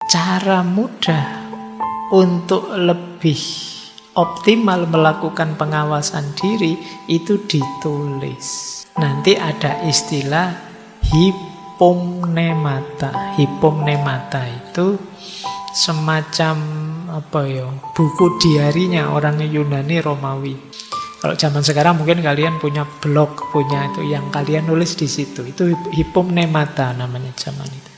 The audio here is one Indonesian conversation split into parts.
cara mudah untuk lebih optimal melakukan pengawasan diri itu ditulis. Nanti ada istilah hipomnemata. Hipomnemata itu semacam buku diarinya orang Yunani Romawi. Kalau zaman sekarang mungkin kalian punya blog, punya itu yang kalian nulis di situ. Itu hipomnemata namanya zaman itu.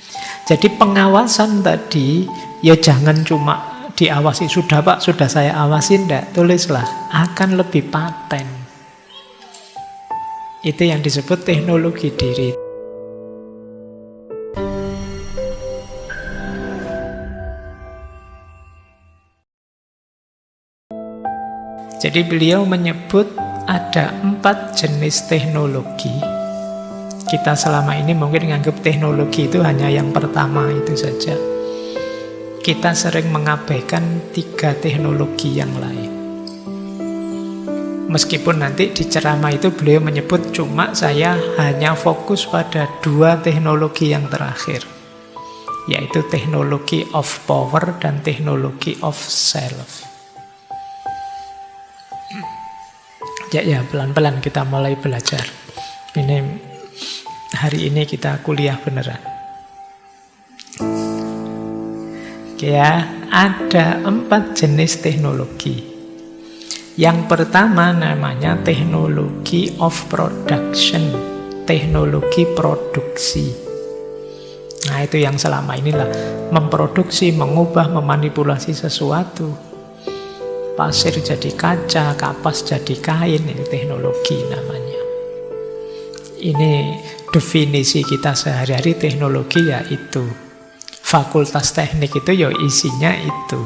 Jadi pengawasan tadi ya jangan cuma diawasi, sudah Pak, sudah saya awasin, enggak, tulislah, akan lebih paten. Itu yang disebut teknologi diri. Jadi beliau menyebut ada 4 jenis teknologi. Kita selama ini mungkin menganggap teknologi itu hanya yang pertama itu saja. Kita sering mengabaikan 3 teknologi yang lain. Meskipun nanti di ceramah itu beliau menyebut cuma saya hanya fokus pada 2 teknologi yang terakhir, yaitu teknologi of power dan teknologi of self. Ya, pelan-pelan kita mulai belajar. Hari ini kita kuliah beneran. Ya, ada 4 jenis teknologi. Yang pertama namanya teknologi of production, teknologi produksi. Nah, itu yang selama inilah memproduksi, mengubah, memanipulasi sesuatu. Pasir jadi kaca, kapas jadi kain, ini teknologi namanya. Ini definisi kita sehari-hari teknologi ya itu. Fakultas teknik itu ya isinya itu.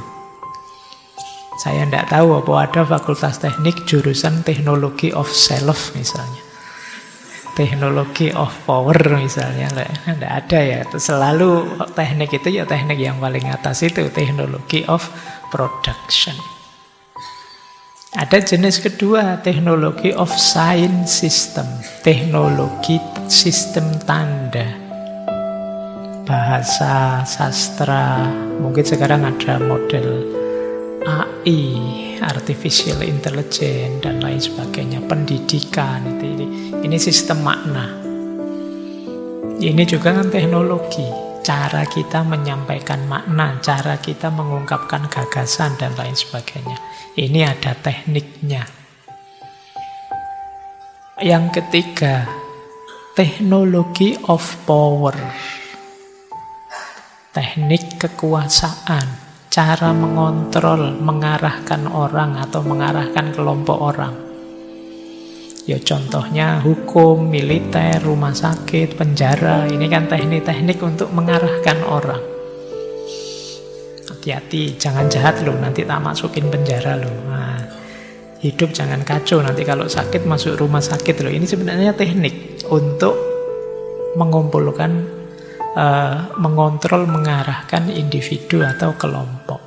Saya tidak tahu apa ada fakultas teknik jurusan teknologi of self misalnya. Teknologi of power misalnya. Tidak ada ya. Selalu teknik itu ya teknik yang paling atas itu. Teknologi of production. Ada jenis kedua, teknologi of sign system, teknologi sistem tanda. Bahasa, sastra, mungkin sekarang ada model AI, artificial intelligence, dan lain sebagainya, pendidikan, ini sistem makna. Ini juga kan teknologi, cara kita menyampaikan makna, cara kita mengungkapkan gagasan, dan lain sebagainya. Ini ada tekniknya. Yang ketiga, teknologi of power. Teknik kekuasaan, cara mengontrol, mengarahkan orang atau mengarahkan kelompok orang. Ya contohnya hukum, militer, rumah sakit, penjara. Ini kan teknik-teknik untuk mengarahkan orang. Hati-hati, jangan jahat loh, nanti tak masukin penjara loh. Nah, hidup jangan kacau, nanti kalau sakit masuk rumah sakit loh. Ini sebenarnya teknik untuk mengumpulkan, mengontrol, mengarahkan individu atau kelompok.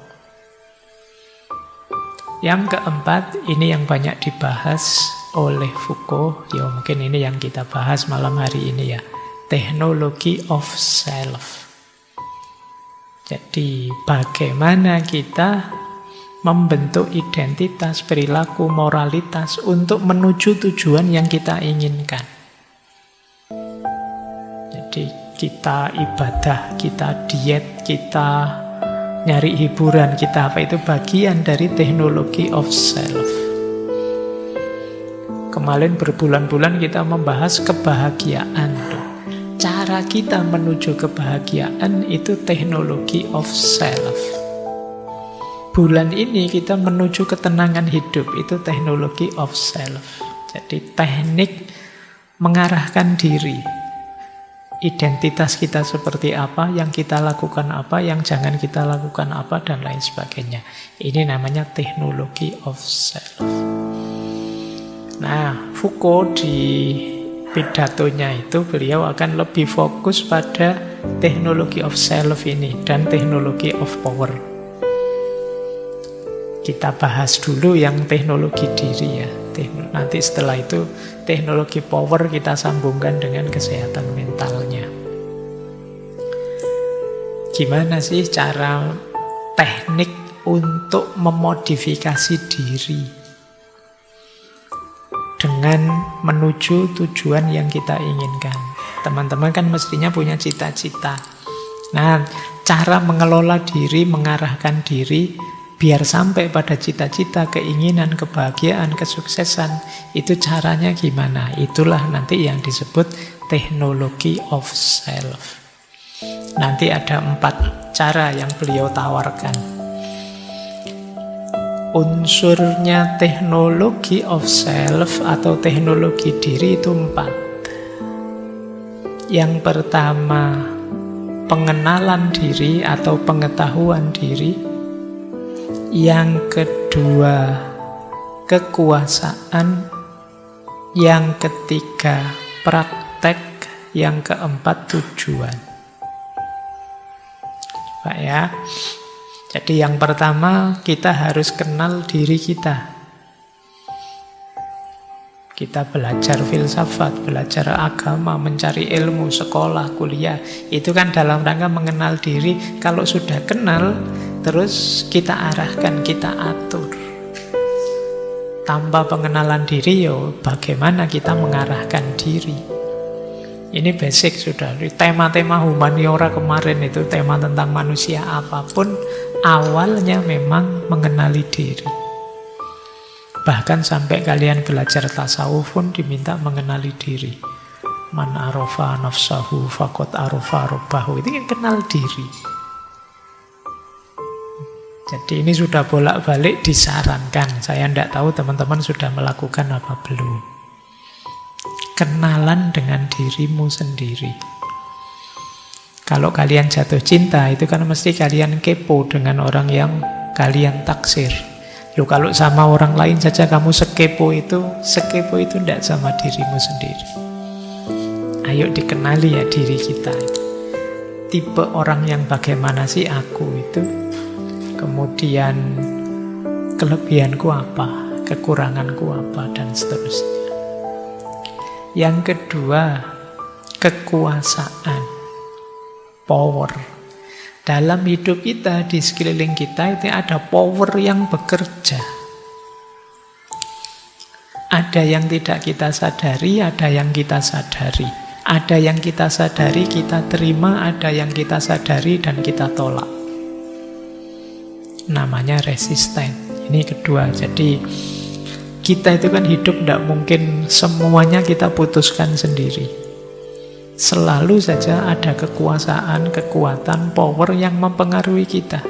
Yang keempat, ini yang banyak dibahas oleh Foucault, ya mungkin ini yang kita bahas malam hari ini ya, teknologi of self. Jadi bagaimana kita membentuk identitas, perilaku, moralitas untuk menuju tujuan yang kita inginkan. Jadi kita ibadah, kita diet, kita nyari hiburan, kita apa, itu bagian dari teknologi of self. Kemarin berbulan-bulan kita membahas kebahagiaan. Cara kita menuju kebahagiaan itu teknologi of self. Bulan ini kita menuju ketenangan hidup, itu teknologi of self. Jadi teknik mengarahkan diri. Identitas kita seperti apa, yang kita lakukan apa, yang jangan kita lakukan apa, dan lain sebagainya. Ini namanya teknologi of self. Nah, Foucault di pidatonya itu beliau akan lebih fokus pada teknologi of self ini dan teknologi of power. Kita bahas dulu yang teknologi diri ya. Nanti setelah itu teknologi power kita sambungkan dengan kesehatan mentalnya. Gimana sih cara teknik untuk memodifikasi diri dengan menuju tujuan yang kita inginkan? Teman-teman kan mestinya punya cita-cita. Nah, cara mengelola diri, mengarahkan diri biar sampai pada cita-cita, keinginan, kebahagiaan, kesuksesan, itu caranya gimana? Itulah nanti yang disebut teknologi of self. Nanti ada 4 cara yang beliau tawarkan. Unsurnya teknologi of self atau teknologi diri itu 4. Yang pertama, pengenalan diri atau pengetahuan diri. Yang kedua, kekuasaan. Yang ketiga, praktek. Yang keempat, tujuan. Coba ya. Jadi yang pertama, kita harus kenal diri kita. Kita belajar filsafat, belajar agama, mencari ilmu, sekolah, kuliah. Itu kan dalam rangka mengenal diri. Kalau sudah kenal, terus kita arahkan, kita atur. Tanpa pengenalan diri, bagaimana kita mengarahkan diri? Ini basic sudah. Tema-tema humaniora kemarin itu, tema tentang manusia apapun, awalnya memang mengenali diri. Bahkan sampai kalian belajar tasawuf pun diminta mengenali diri. Man arofa nafsahu faqad arofa rabbahu. Itu yang kenal diri. Jadi ini sudah bolak-balik disarankan. Saya tidak tahu teman-teman sudah melakukan apa belum. Kenalan dengan dirimu sendiri. Kalau kalian jatuh cinta, itu kan mesti kalian kepo dengan orang yang kalian taksir. Loh, kalau sama orang lain saja kamu sekepo itu tidak sama dirimu sendiri. Ayo dikenali ya diri kita. Tipe orang yang bagaimana sih aku itu? Kemudian kelebihanku apa, kekuranganku apa, dan seterusnya. Yang kedua, kekuasaan, power. Dalam hidup kita, di sekeliling kita itu ada power yang bekerja. Ada yang tidak kita sadari, ada yang kita sadari. Ada yang kita sadari, kita terima, ada yang kita sadari dan kita tolak. Namanya resisten. Ini kedua. Jadi kita itu kan hidup tidak mungkin semuanya kita putuskan sendiri. Selalu saja ada kekuasaan, kekuatan, power yang mempengaruhi kita.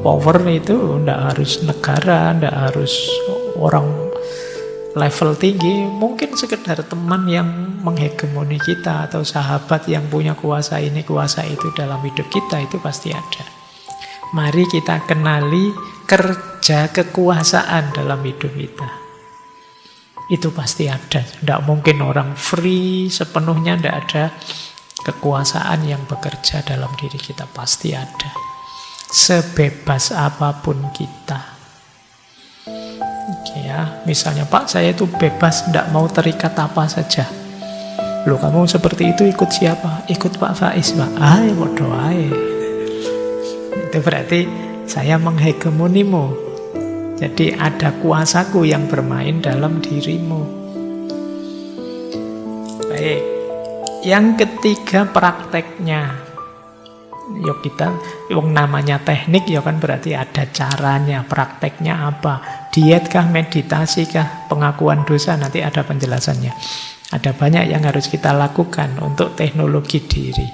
Power itu tidak harus negara, tidak harus orang level tinggi. Mungkin sekedar teman yang menghegemoni kita atau sahabat yang punya kuasa ini, kuasa itu dalam hidup kita, itu pasti ada. Mari kita kenali kerja kekuasaan dalam hidup kita. Itu pasti ada. Tidak mungkin orang free sepenuhnya, tidak ada. Kekuasaan yang bekerja dalam diri kita pasti ada. Sebebas apapun kita. Oke ya, misalnya Pak, saya itu bebas, tidak mau terikat apa saja. Loh, kamu seperti itu ikut siapa? Ikut Pak Faiz, Pak. Ya bodoh aja. Itu berarti saya menghegemonimu. Jadi ada kuasaku yang bermain dalam dirimu. Baik. Yang ketiga, prakteknya. Yuk kita, yang namanya teknik ya kan berarti ada caranya. Prakteknya apa? Dietkah, meditasikah, pengakuan dosa, nanti ada penjelasannya. Ada banyak yang harus kita lakukan untuk teknologi diri.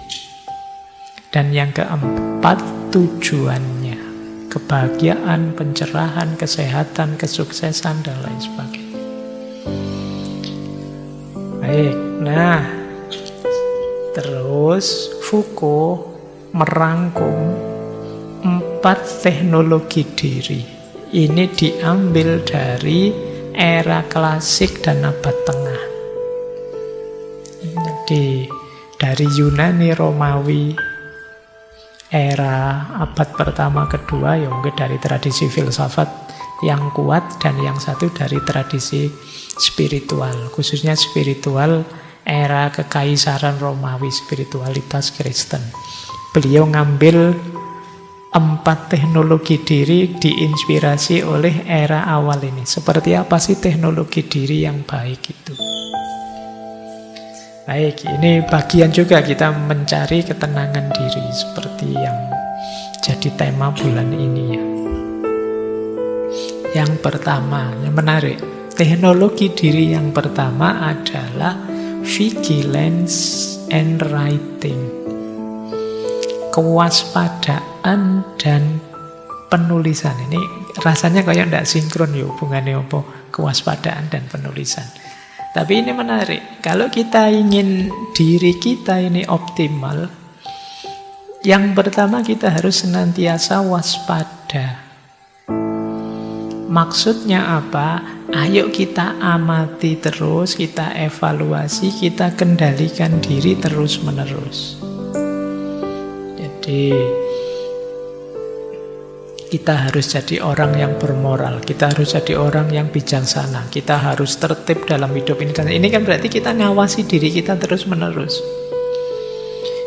Dan yang keempat, tujuannya. Kebahagiaan, pencerahan, kesehatan, kesuksesan, dan lain sebagainya. Baik, nah terus Foucault merangkum 4 teknologi diri. Ini diambil dari era klasik dan abad tengah. Jadi dari Yunani, Romawi, era abad pertama, kedua, ya mungkin dari tradisi filsafat yang kuat, dan yang satu dari tradisi spiritual, khususnya spiritual era kekaisaran Romawi, spiritualitas Kristen. Beliau ngambil 4 teknologi diri diinspirasi oleh era awal ini. Seperti apa sih teknologi diri yang baik itu? Baik, ini bagian juga kita mencari ketenangan diri seperti yang jadi tema bulan ini ya. Yang pertama, yang menarik, teknologi diri yang pertama adalah vigilance and writing. Kewaspadaan dan penulisan. Ini rasanya kayak tidak sinkron ya hubungannya apa kewaspadaan dan penulisan. Tapi ini menarik. Kalau kita ingin diri kita ini optimal, yang pertama kita harus senantiasa waspada. Maksudnya apa? Ayo kita amati terus, kita evaluasi, kita kendalikan diri terus-menerus. Jadi kita harus jadi orang yang bermoral, kita harus jadi orang yang bijaksana, kita harus tertib dalam hidup ini. Dan ini kan berarti kita ngawasi diri kita terus-menerus.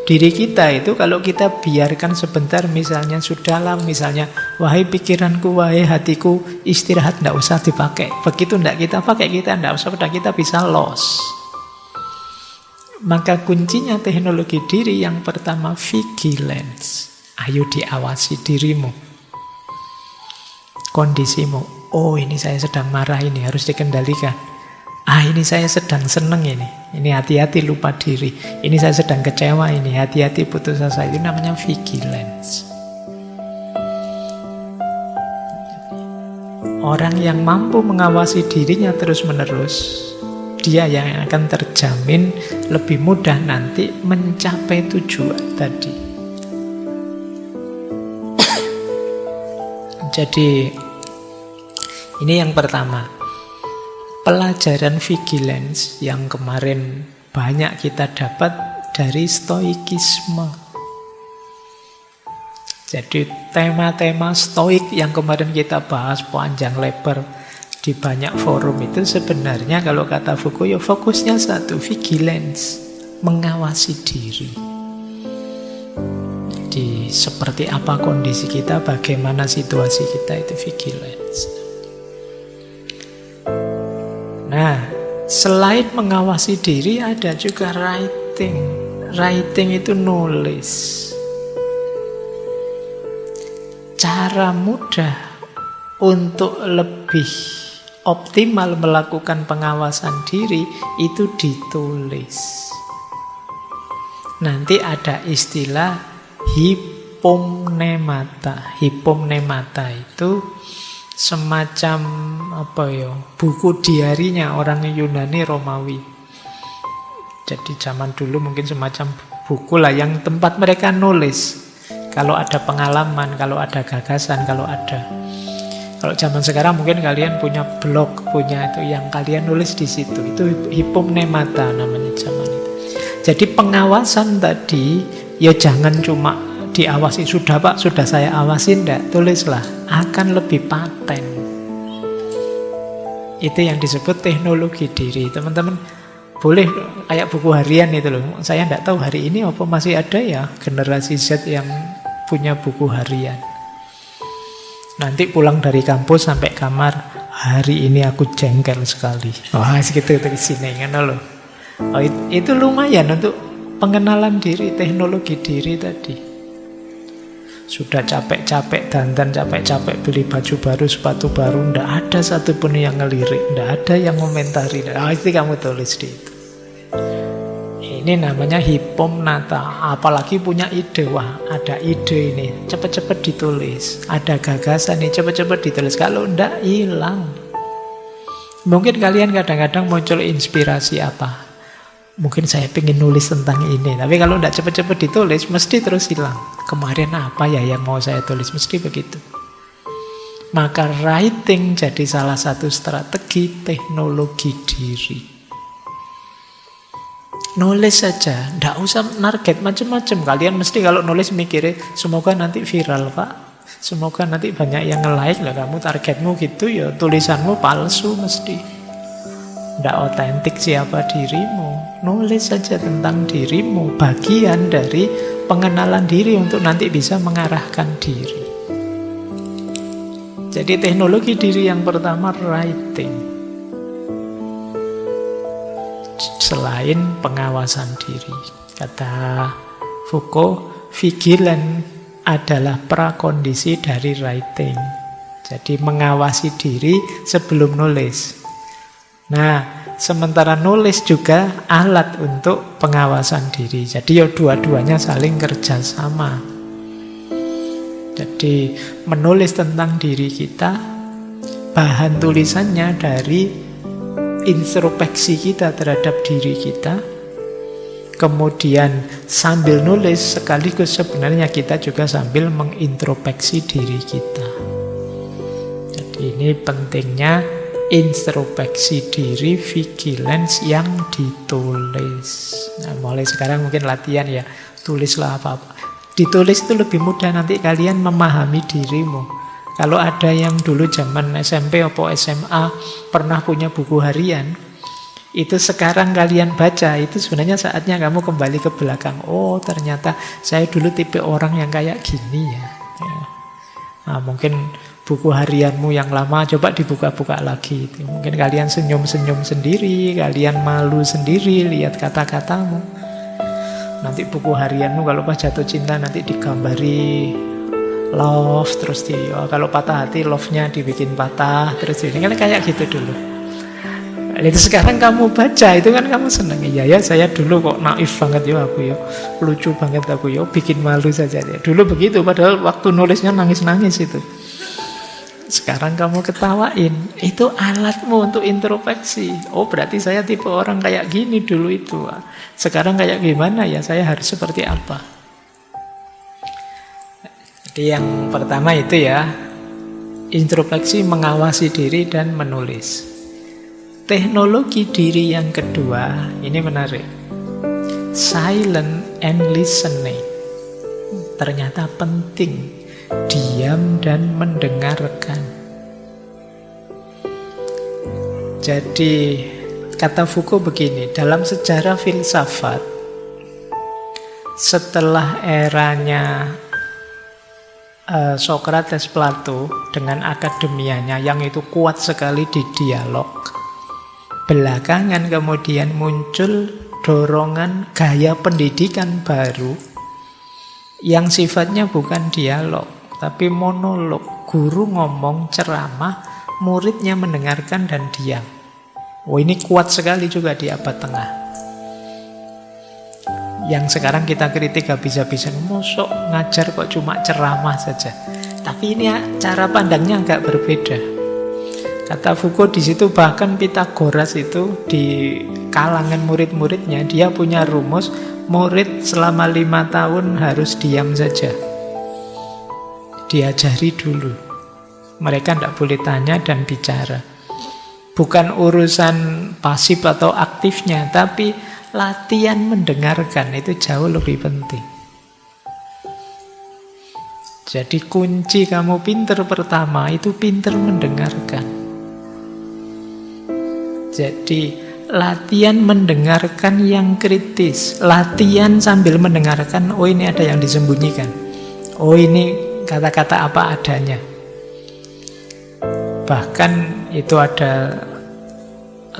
Diri kita itu kalau kita biarkan sebentar, misalnya sudah misalnya, wahai pikiranku, wahai hatiku, istirahat, tidak usah dipakai. Begitu tidak kita pakai, kita tidak usah, kita bisa loss. Maka kuncinya teknologi diri yang pertama vigilance. Ayo diawasi dirimu, kondisimu. Oh, ini saya sedang marah, ini harus dikendalikan. Ini saya sedang seneng ini hati-hati lupa diri. Ini saya sedang kecewa, ini hati-hati putus asa. Itu namanya vigilance. Orang yang mampu mengawasi dirinya terus-menerus, dia yang akan terjamin lebih mudah nanti mencapai tujuan tadi. Jadi ini yang pertama. Pelajaran vigilance yang kemarin banyak kita dapat dari stoikisme. Jadi tema-tema stoik yang kemarin kita bahas panjang lebar di banyak forum itu sebenarnya kalau kata Foucault ya fokusnya satu, vigilance, mengawasi diri. Jadi seperti apa kondisi kita, bagaimana situasi kita, itu vigilance. Nah, selain mengawasi diri ada juga writing. Writing itu nulis. Cara mudah untuk lebih optimal melakukan pengawasan diri itu ditulis. Nanti ada istilah hipomnemata. Hipomnemata itu semacam buku diarinya orang Yunani Romawi. Jadi zaman dulu mungkin semacam buku lah yang tempat mereka nulis. Kalau ada pengalaman, kalau ada gagasan, kalau zaman sekarang mungkin kalian punya blog, punya itu yang kalian nulis di situ. Itu hipomnemata namanya zaman itu. Jadi pengawasan tadi ya jangan cuma diawasi, sudah Pak, sudah saya awasin, enggak, tulislah, akan lebih paten. Itu yang disebut teknologi diri. Teman-teman boleh kayak buku harian itu loh. Saya enggak tahu hari ini apa masih ada ya generasi Z yang punya buku harian. Nanti pulang dari kampus sampai kamar, hari ini aku jengkel sekali. Segitu dari sini kan loh. Itu lumayan untuk pengenalan diri, teknologi diri tadi. Sudah capek-capek dandan, capek-capek beli baju baru, sepatu baru, ndak ada satupun yang ngelirik, ndak ada yang komentari. Itu kamu tulis di itu. Ini namanya hipomnata. Apalagi punya ide, wah ada ide ini, cepet-cepet ditulis. Ada gagasan nih, cepet-cepet ditulis. Kalau ndak hilang. Mungkin kalian kadang-kadang muncul inspirasi apa? Mungkin saya pengen nulis tentang ini, tapi kalau tidak cepat-cepat ditulis, mesti terus hilang. Kemarin apa ya yang mau saya tulis, mesti begitu. Maka writing jadi salah satu strategi teknologi diri. Nulis saja, tidak usah target macam-macam. Kalian mesti kalau nulis mikirnya, semoga nanti viral Pak, semoga nanti banyak yang nge-like lah. Kamu targetmu gitu ya, tulisanmu palsu mesti. Tidak otentik siapa dirimu. Nulis saja tentang dirimu, bagian dari pengenalan diri untuk nanti bisa mengarahkan diri. Jadi teknologi diri yang pertama writing. Selain pengawasan diri, kata Foucault, vigilant adalah prakondisi dari writing. Jadi mengawasi diri sebelum nulis. Nah, sementara nulis juga alat untuk pengawasan diri. Jadi ya dua-duanya saling kerjasama. Jadi menulis tentang diri kita, bahan tulisannya dari introspeksi kita terhadap diri kita. Kemudian sambil nulis sekaligus sebenarnya kita juga sambil mengintrospeksi diri kita. Jadi ini pentingnya introspeksi diri, vigilance yang ditulis. Nah, mulai sekarang mungkin latihan ya, tulislah apa-apa. Ditulis itu lebih mudah, nanti kalian memahami dirimu. Kalau ada yang dulu zaman SMP atau SMA pernah punya buku harian, itu sekarang kalian baca, itu sebenarnya saatnya kamu kembali ke belakang. Oh, ternyata saya dulu tipe orang yang kayak gini ya. Nah, mungkin buku harianmu yang lama coba dibuka-buka lagi. Mungkin kalian senyum-senyum sendiri, kalian malu sendiri lihat kata-katamu. Nanti buku harianmu kalau pas jatuh cinta nanti digambari love, terus kalau patah hati love-nya dibikin patah, terus ini kan kayak gitu dulu. Itu sekarang kamu baca, itu kan kamu seneng. Iya ya, saya dulu kok naif banget ya aku ya, lucu banget aku ya, bikin malu saja ya. Dulu begitu, padahal waktu nulisnya nangis-nangis itu. Sekarang kamu ketawain, itu alatmu untuk introspeksi. Oh, berarti saya tipe orang kayak gini dulu itu. Sekarang kayak gimana ya, saya harus seperti apa. Jadi yang pertama itu ya, introspeksi, mengawasi diri dan menulis. Teknologi diri yang kedua, ini menarik. Silent and listening. Ternyata penting. Diam dan mendengarkan. Jadi kata Foucault begini, dalam sejarah filsafat setelah eranya Socrates, Plato dengan akademianya yang itu kuat sekali di dialog, belakangan kemudian muncul dorongan gaya pendidikan baru yang sifatnya bukan dialog, tapi monolog. Guru ngomong, ceramah, muridnya mendengarkan dan diam. Oh, ini kuat sekali juga di abad tengah. Yang sekarang kita kritik habis-habisan, mosok ngajar kok cuma ceramah saja. Tapi ini cara pandangnya agak berbeda. Kata Foucault di situ, bahkan Pythagoras itu di kalangan murid-muridnya dia punya rumus, murid selama 5 tahun harus diam saja. Diajari dulu. Mereka tidak boleh tanya dan bicara. Bukan urusan pasif atau aktifnya, tapi latihan mendengarkan itu jauh lebih penting. Jadi kunci kamu pinter pertama itu pinter mendengarkan. Jadi latihan mendengarkan yang kritis. Latihan sambil mendengarkan, oh ini ada yang disembunyikan. Oh ini kata-kata apa adanya. Bahkan itu ada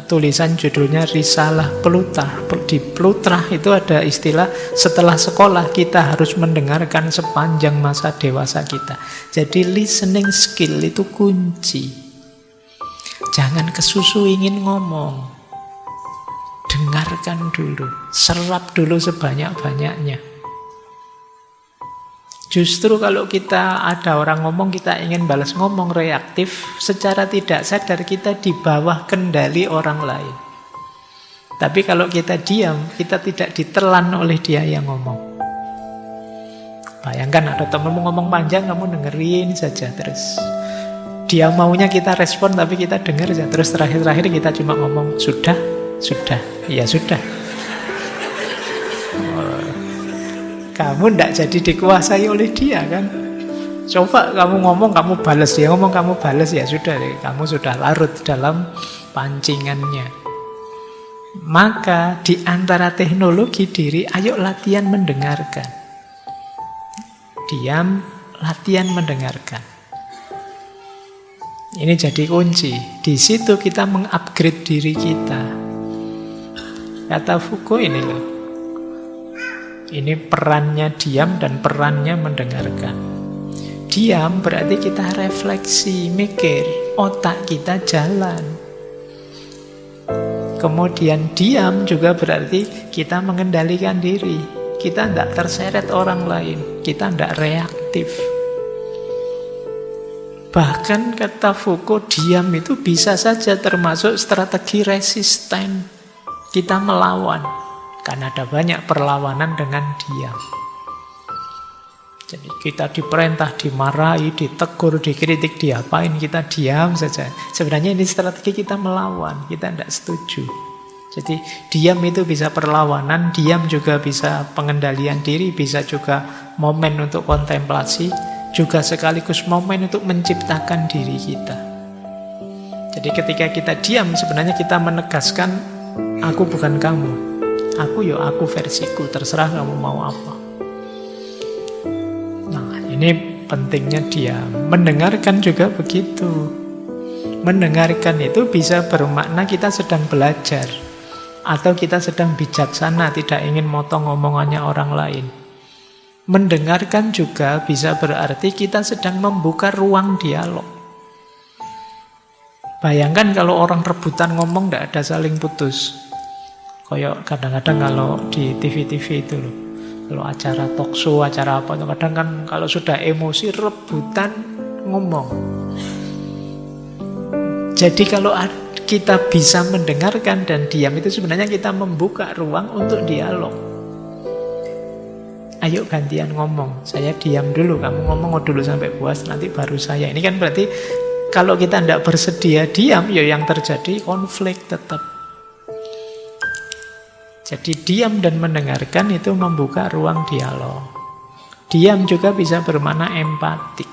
tulisan judulnya Risalah Plutarch. Di Plutarch itu ada istilah setelah sekolah kita harus mendengarkan sepanjang masa dewasa kita. Jadi listening skill itu kunci. Jangan kesusu ingin ngomong. Dengarkan dulu, serap dulu sebanyak-banyaknya. Justru kalau kita ada orang ngomong, kita ingin balas ngomong reaktif, secara tidak sadar kita di bawah kendali orang lain. Tapi kalau kita diam, kita tidak ditelan oleh dia yang ngomong. Bayangkan ada temanmu ngomong panjang, kamu dengerin saja terus. Dia maunya kita respon, tapi kita dengar saja. Terus terakhir-terakhir kita cuma ngomong, sudah, ya sudah. Kamu tidak jadi dikuasai oleh dia kan. Coba kamu ngomong, kamu balas. Dia ngomong, kamu balas, ya sudah. Kamu sudah larut dalam pancingannya. Maka di antara teknologi diri, ayo latihan mendengarkan. Diam, latihan mendengarkan. Ini jadi kunci. Di situ kita mengupgrade diri kita. Kata Foucault ini loh. Ini perannya diam dan perannya mendengarkan. Diam berarti kita refleksi, mikir, otak kita jalan. Kemudian diam juga berarti kita mengendalikan diri. Kita tidak terseret orang lain. Kita tidak reaktif. Bahkan kata Foucault, diam itu bisa saja termasuk strategi resisten. Kita melawan. Karena ada banyak perlawanan dengan diam. Jadi kita diperintah, dimarahi, ditegur, dikritik, diapain, kita diam saja. Sebenarnya ini strategi kita melawan, kita tidak setuju. Jadi diam itu bisa perlawanan, diam juga bisa pengendalian diri, bisa juga momen untuk kontemplasi, juga sekaligus momen untuk menciptakan diri kita. Jadi ketika kita diam, sebenarnya kita menegaskan, aku bukan kamu. Aku aku versiku, terserah kamu mau apa. Ini pentingnya diam. Mendengarkan juga begitu. Mendengarkan itu bisa bermakna kita sedang belajar. Atau kita sedang bijaksana, tidak ingin motong omongannya orang lain. Mendengarkan juga bisa berarti kita sedang membuka ruang dialog. Bayangkan kalau orang rebutan ngomong, tidak ada saling putus. Kayak kadang-kadang kalau di TV-TV itu loh. Kalau acara talk show, acara apa, kadang kan kalau sudah emosi rebutan ngomong. Jadi kalau kita bisa mendengarkan dan diam itu sebenarnya kita membuka ruang untuk dialog. Ayo gantian ngomong, saya diam dulu, kamu ngomong dulu sampai puas, nanti baru saya. Ini kan berarti kalau kita tidak bersedia diam, ya yang terjadi konflik tetap. Jadi diam dan mendengarkan itu membuka ruang dialog. Diam juga bisa bermakna empatik.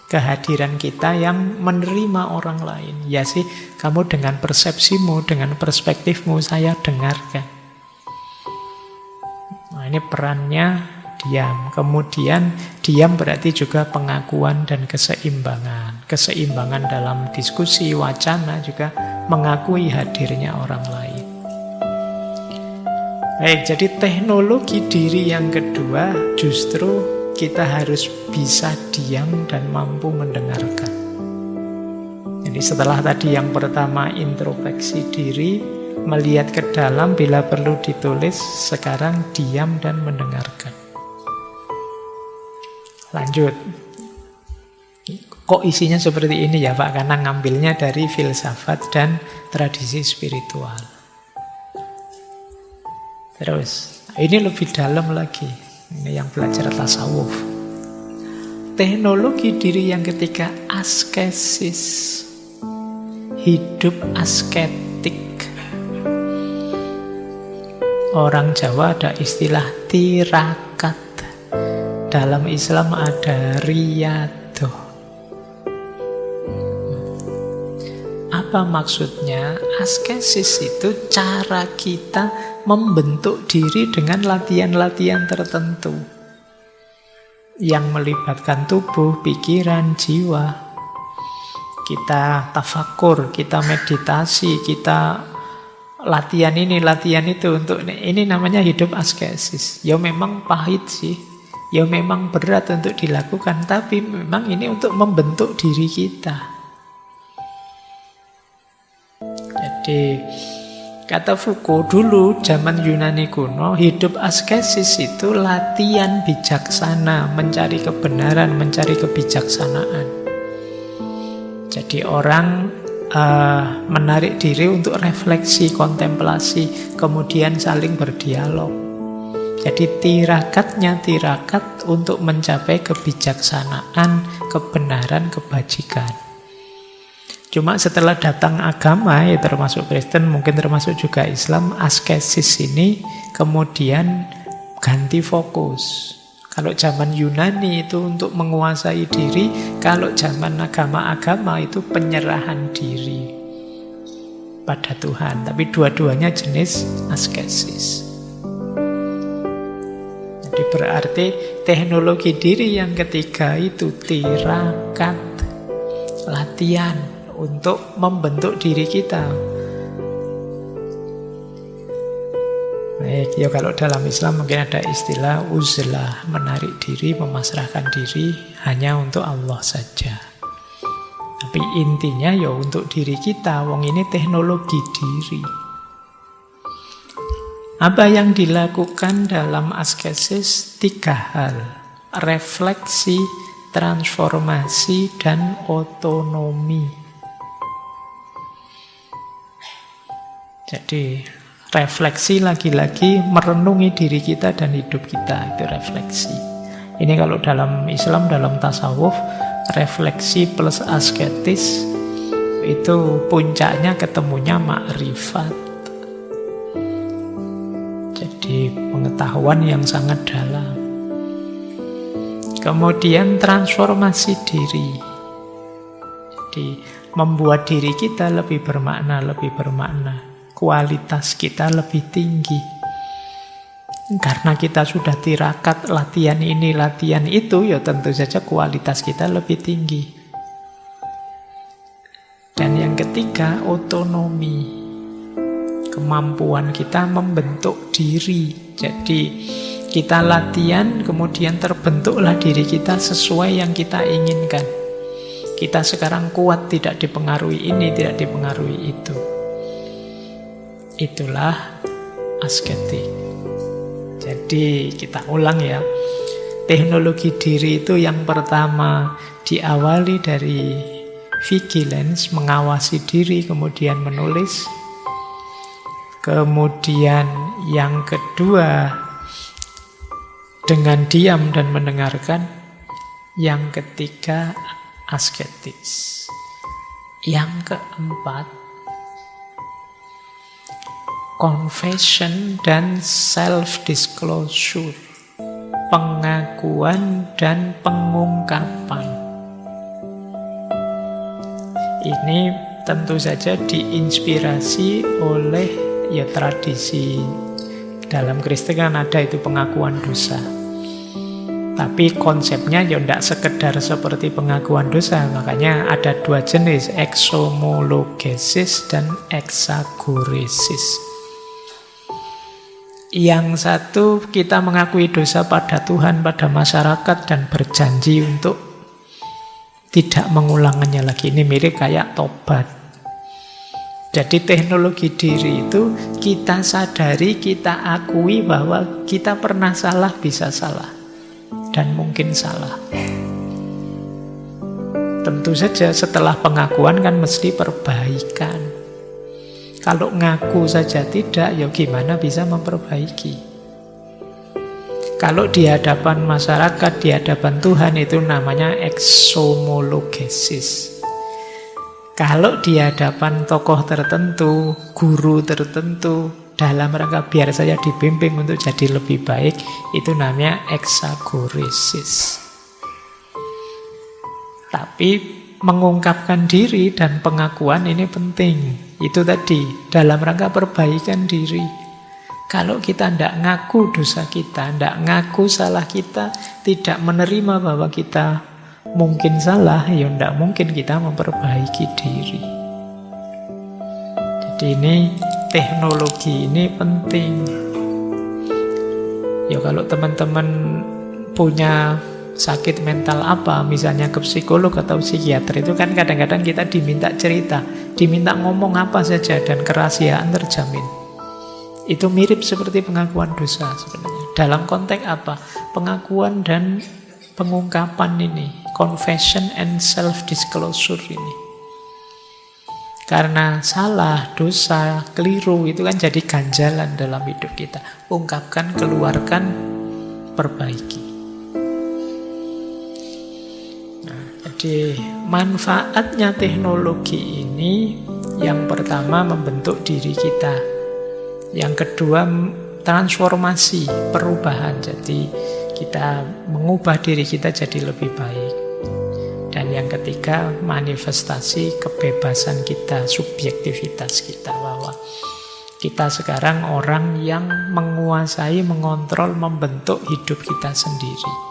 Kehadiran kita yang menerima orang lain. Ya sih, kamu dengan persepsimu, dengan perspektifmu, saya dengarkan. Nah, ini perannya diam. Kemudian diam berarti juga pengakuan dan keseimbangan. Keseimbangan dalam diskusi, wacana juga mengakui hadirnya orang lain. Baik, jadi teknologi diri yang kedua justru kita harus bisa diam dan mampu mendengarkan. Jadi setelah tadi yang pertama introspeksi diri, melihat ke dalam bila perlu ditulis, sekarang diam dan mendengarkan. Lanjut. Kok isinya seperti ini ya Pak? Karena ngambilnya dari filsafat dan tradisi spiritual. Terus, ini lebih dalam lagi. Ini yang belajar tasawuf. Teknologi diri yang ketiga, askesis. Hidup asketik. Orang Jawa ada istilah tirakat. Dalam Islam ada riyadoh. Apa maksudnya? Askesis itu cara kita membentuk diri dengan latihan-latihan tertentu yang melibatkan tubuh, pikiran, jiwa. Kita tafakur, kita meditasi, kita latihan ini, latihan itu. Untuk ini namanya hidup askesis. Ya memang pahit sih, ya memang berat untuk dilakukan, tapi memang ini untuk membentuk diri kita. Jadi kata Foucault, dulu zaman Yunani kuno, hidup askesis itu latihan bijaksana, mencari kebenaran, mencari kebijaksanaan. Jadi orang menarik diri untuk refleksi, kontemplasi, kemudian saling berdialog. Jadi tirakatnya tirakat untuk mencapai kebijaksanaan, kebenaran, kebajikan. Cuma setelah datang agama, ya termasuk Kristen, mungkin termasuk juga Islam, askesis ini kemudian ganti fokus. Kalau zaman Yunani itu untuk menguasai diri, kalau zaman agama-agama itu penyerahan diri. pada Tuhan. Tapi dua-duanya jenis askesis. Jadi berarti teknologi diri yang ketiga itu tirakat, latihan untuk membentuk diri kita. Baik, ya kalau dalam Islam mungkin ada istilah uzlah, menarik diri, memasrahkan diri hanya untuk Allah saja. Tapi intinya ya untuk diri kita, wong ini teknologi diri. Apa yang dilakukan dalam askesis? 3 hal. Refleksi, transformasi, dan otonomi. Jadi refleksi lagi-lagi merenungi diri kita dan hidup kita, itu refleksi. Ini kalau dalam Islam, dalam tasawuf, refleksi plus asketis itu puncaknya ketemunya makrifat. Jadi pengetahuan yang sangat dalam. Kemudian transformasi diri. Jadi membuat diri kita lebih bermakna, kualitas kita lebih tinggi. Karena kita sudah tirakat latihan ini, latihan itu, ya tentu saja kualitas kita lebih tinggi. Dan yang ketiga, otonomi. Kemampuan kita membentuk diri. Jadi kita latihan, kemudian terbentuklah diri kita sesuai yang kita inginkan. Kita sekarang kuat, tidak dipengaruhi ini, tidak dipengaruhi itu. Itulah asketik. Jadi kita ulang ya. Teknologi diri itu yang pertama diawali dari vigilance, mengawasi diri, kemudian menulis. Kemudian yang kedua dengan diam dan mendengarkan. Yang ketiga asketis. Yang keempat confession dan self-disclosure, pengakuan dan pengungkapan. Ini tentu saja diinspirasi oleh ya tradisi dalam Kristen kan ada itu pengakuan dosa. Tapi konsepnya ya tidak sekedar seperti pengakuan dosa, makanya ada 2 jenis, exomologesis dan exagoresis. Yang satu kita mengakui dosa pada Tuhan, pada masyarakat dan berjanji untuk tidak mengulangannya lagi. Ini mirip kayak tobat. Jadi teknologi diri itu kita sadari, kita akui bahwa kita pernah salah, bisa salah. Dan mungkin salah. Tentu saja setelah pengakuan kan mesti perbaikan. Kalau ngaku saja tidak, ya gimana bisa memperbaiki? Kalau di hadapan masyarakat, di hadapan Tuhan itu namanya exomologesis. Kalau di hadapan tokoh tertentu, guru tertentu, dalam rangka biar saya dibimbing untuk jadi lebih baik, itu namanya exagoresis. Tapi mengungkapkan diri dan pengakuan ini penting. Itu tadi, dalam rangka perbaikan diri. Kalau kita tidak ngaku dosa kita, tidak ngaku salah kita, tidak menerima bahwa kita mungkin salah, ya tidak mungkin kita memperbaiki diri. Jadi ini, teknologi ini penting. Ya kalau teman-teman punya sakit mental apa, misalnya ke psikolog atau psikiater, itu kan kadang-kadang kita diminta cerita, diminta ngomong apa saja dan kerahasiaan terjamin. Itu mirip seperti pengakuan dosa sebenarnya. Dalam konteks apa? Pengakuan dan pengungkapan ini, confession and self-disclosure ini. Karena salah, dosa, keliru itu kan jadi ganjalan dalam hidup kita. Ungkapkan, keluarkan, perbaiki. Jadi manfaatnya teknologi ini yang pertama membentuk diri kita. Yang kedua transformasi, perubahan. Jadi kita mengubah diri kita jadi lebih baik. Dan Dan yang ketiga, manifestasi kebebasan kita, subjektivitas kita, bahwa kita sekarang orang yang menguasai, mengontrol, membentuk hidup kita sendiri.